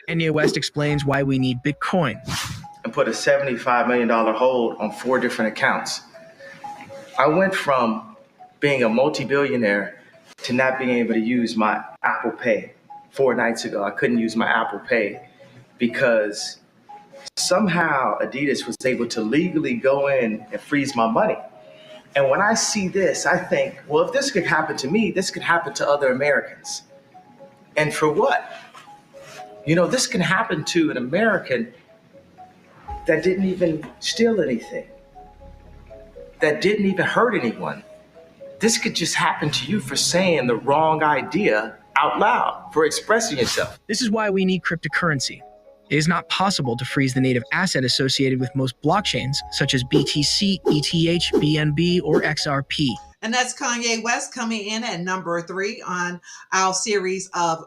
Kanye West explains why we need Bitcoin. And put a $75 million hold on 4 different accounts. I went from being a multi-billionaire to not being able to use my Apple Pay. 4 nights ago, I couldn't use my Apple Pay because somehow Adidas was able to legally go in and freeze my money. And when I see this, I think, well, if this could happen to me, this could happen to other Americans. And for what? This can happen to an American that didn't even steal anything, that didn't even hurt anyone. This could just happen to you for saying the wrong idea out loud, for expressing yourself. This is why we need cryptocurrency. It is not possible to freeze the native asset associated with most blockchains, such as BTC, ETH, BNB, or XRP. And that's Kanye West coming in at number 3 on our series of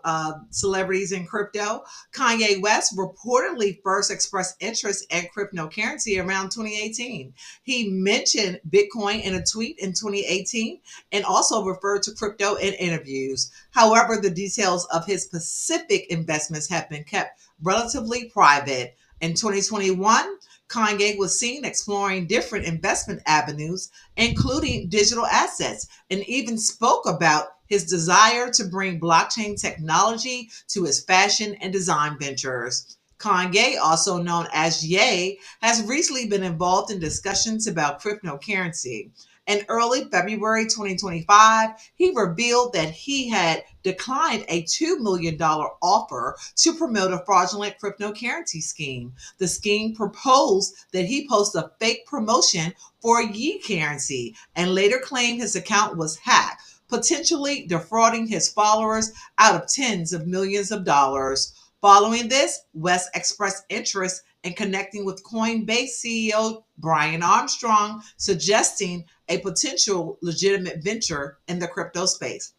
celebrities in crypto. Kanye West reportedly first expressed interest in cryptocurrency around 2018. He mentioned Bitcoin in a tweet in 2018 and also referred to crypto in interviews. However, the details of his specific investments have been kept relatively private. In 2021, Kanye was seen exploring different investment avenues, including digital assets, and even spoke about his desire to bring blockchain technology to his fashion and design ventures. Kanye, also known as Ye, has recently been involved in discussions about cryptocurrency. In early February 2025, he revealed that he had declined a $2 million offer to promote a fraudulent cryptocurrency scheme. The scheme proposed that he post a fake promotion for Ye currency and later claimed his account was hacked, potentially defrauding his followers out of tens of millions of dollars. Following this, West expressed interest in connecting with Coinbase CEO Brian Armstrong, suggesting a potential legitimate venture in the crypto space.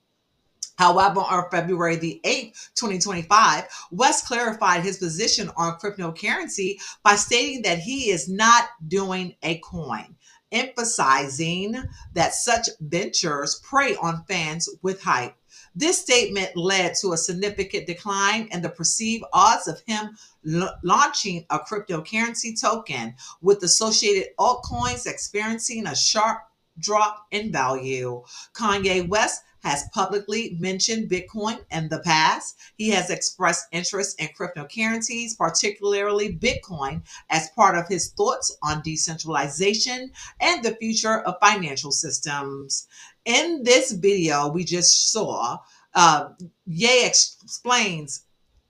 However, on February the 8th, 2025, West clarified his position on cryptocurrency by stating that he is not doing a coin, emphasizing that such ventures prey on fans with hype. This statement led to a significant decline in the perceived odds of him launching a cryptocurrency token, with associated altcoins experiencing a sharp drop in value. Kanye West has publicly mentioned Bitcoin in the past. He has expressed interest in cryptocurrencies, particularly Bitcoin, as part of his thoughts on decentralization and the future of financial systems. In this video we just saw, Ye explains,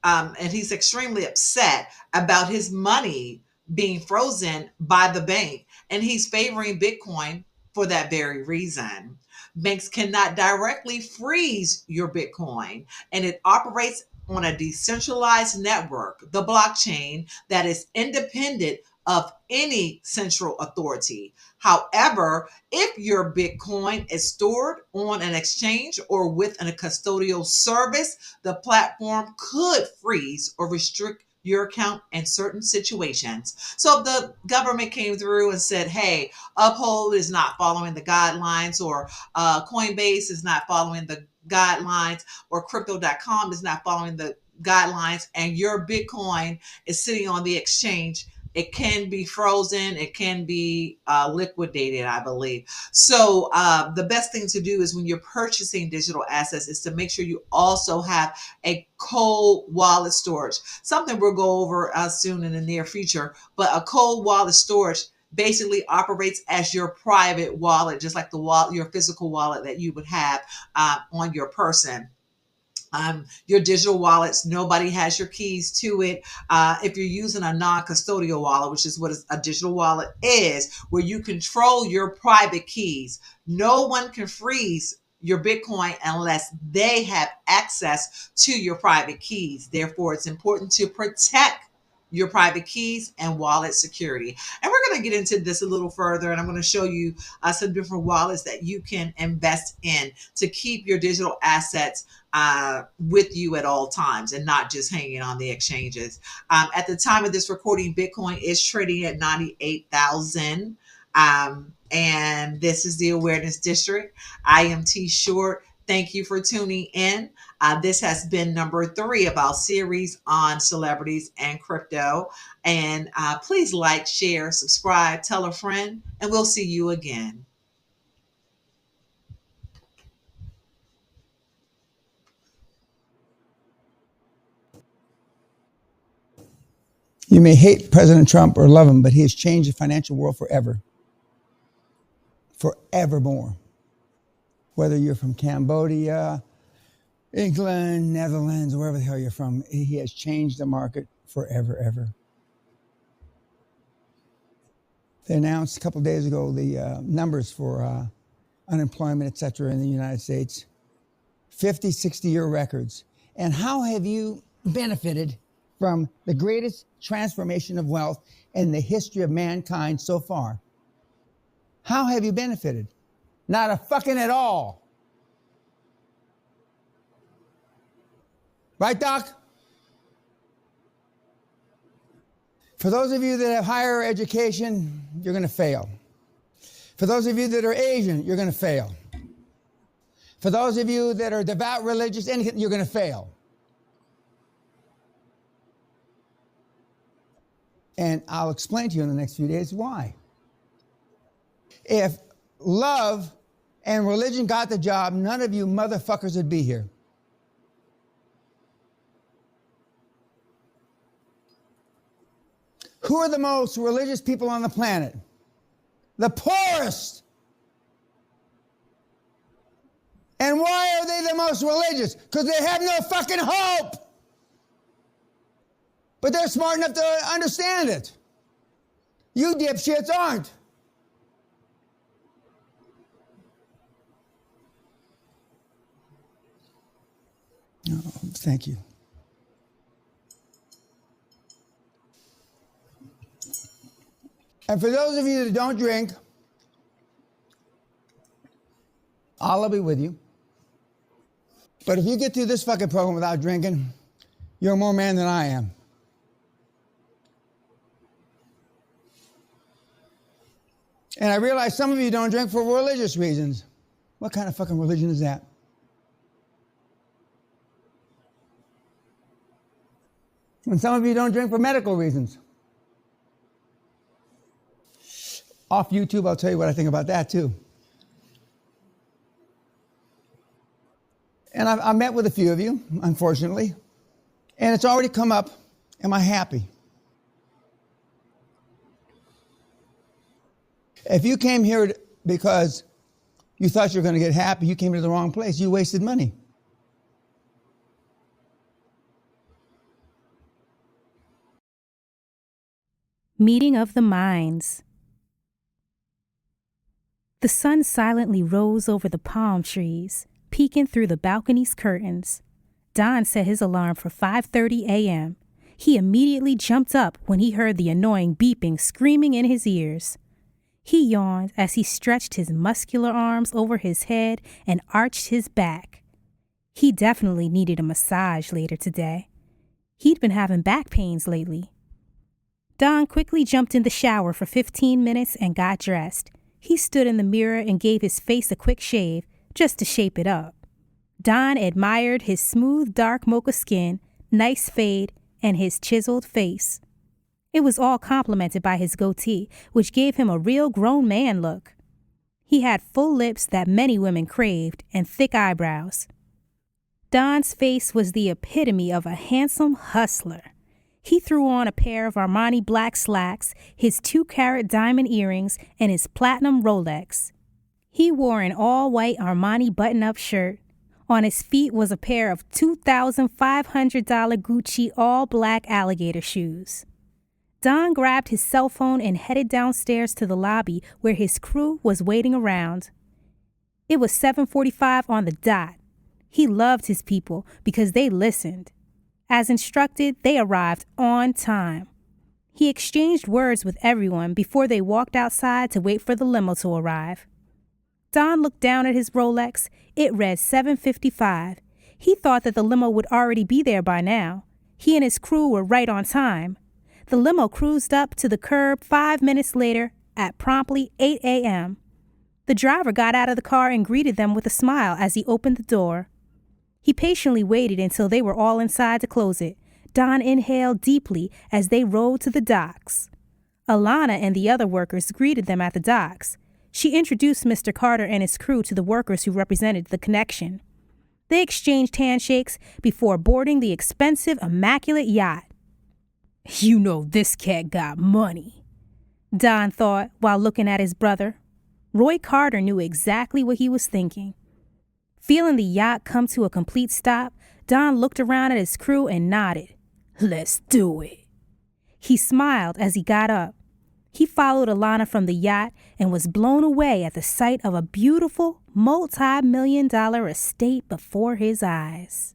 and he's extremely upset about his money being frozen by the bank, and he's favoring Bitcoin for that very reason. Banks cannot directly freeze your Bitcoin, and it operates on a decentralized network, the blockchain, that is independent of any central authority. However, if your Bitcoin is stored on an exchange or with a custodial service, the platform could freeze or restrict your account in certain situations. So if the government came through and said, hey, Uphold is not following the guidelines, or Coinbase is not following the guidelines, or crypto.com is not following the guidelines, and your Bitcoin is sitting on the exchange, it can be frozen. It can be liquidated, I believe. So the best thing to do is, when you're purchasing digital assets, is to make sure you also have a cold wallet storage. Something we'll go over soon in the near future. But a cold wallet storage basically operates as your private wallet, just like the wallet, your physical wallet that you would have on your person. Your digital wallets, nobody has your keys to it. If you're using a non-custodial wallet, which is what a digital wallet is, where you control your private keys, no one can freeze your Bitcoin unless they have access to your private keys. Therefore, it's important to protect your private keys and wallet security. And we're going to get into this a little further, and I'm going to show you some different wallets that you can invest in to keep your digital assets with you at all times and not just hanging on the exchanges. At the time of this recording, Bitcoin is trading at 98,000. And this is the awareness district. IMT short Thank you for tuning in. This has been number 3 of our series on celebrities and crypto. And please like, share, subscribe, tell a friend, and we'll see you again. You may hate President Trump or love him, but he has changed the financial world forever. Forevermore. Whether you're from Cambodia, England, Netherlands, wherever the hell you're from, he has changed the market forever, ever. They announced a couple of days ago the numbers for unemployment, et cetera, in the United States. 50, 60-year records. And how have you benefited from the greatest transformation of wealth in the history of mankind so far? How have you benefited? Not a fucking at all. Right, Doc? For those of you that have higher education, you're going to fail. For those of you that are Asian, you're going to fail. For those of you that are devout, religious, anything, you're going to fail. And I'll explain to you in the next few days why. If love and religion got the job, none of you motherfuckers would be here. Who are the most religious people on the planet? The poorest. And why are they the most religious? Because they have no fucking hope. But they're smart enough to understand it. You dipshits aren't. Oh, thank you. And for those of you that don't drink, Allah be with you. But if you get through this fucking program without drinking, you're more man than I am. And I realize some of you don't drink for religious reasons. What kind of fucking religion is that? And some of you don't drink for medical reasons. Off YouTube, I'll tell you what I think about that too. And I've met with a few of you, unfortunately. And it's already come up, am I happy? If you came here because you thought you were going to get happy, you came to the wrong place. You wasted money. Meeting of the Minds. The sun silently rose over the palm trees, peeking through the balcony's curtains. Don set his alarm for 5:30 a.m. He immediately jumped up when he heard the annoying beeping screaming in his ears. He yawned as he stretched his muscular arms over his head and arched his back. He definitely needed a massage later today. He'd been having back pains lately. Don quickly jumped in the shower for 15 minutes and got dressed. He stood in the mirror and gave his face a quick shave, just to shape it up. Don admired his smooth, dark mocha skin, nice fade, and his chiseled face. It was all complemented by his goatee, which gave him a real grown man look. He had full lips that many women craved and thick eyebrows. Don's face was the epitome of a handsome hustler. He threw on a pair of Armani black slacks, his 2-carat diamond earrings, and his platinum Rolex. He wore an all-white Armani button-up shirt. On his feet was a pair of $2,500 Gucci all-black alligator shoes. Don grabbed his cell phone and headed downstairs to the lobby where his crew was waiting around. It was 7:45 on the dot. He loved his people because they listened. As instructed, they arrived on time. He exchanged words with everyone before they walked outside to wait for the limo to arrive. Don looked down at his Rolex. It read 7:55. He thought that the limo would already be there by now. He and his crew were right on time. The limo cruised up to the curb 5 minutes later at promptly 8 a.m. The driver got out of the car and greeted them with a smile as he opened the door. He patiently waited until they were all inside to close it. Don inhaled deeply as they rode to the docks. Alana and the other workers greeted them at the docks. She introduced Mr. Carter and his crew to the workers who represented the connection. They exchanged handshakes before boarding the expensive, immaculate yacht. "You know this cat got money," Don thought while looking at his brother. Roy Carter knew exactly what he was thinking. Feeling the yacht come to a complete stop, Don looked around at his crew and nodded. "Let's do it." He smiled as he got up. He followed Alana from the yacht and was blown away at the sight of a beautiful, multi-million-dollar estate before his eyes.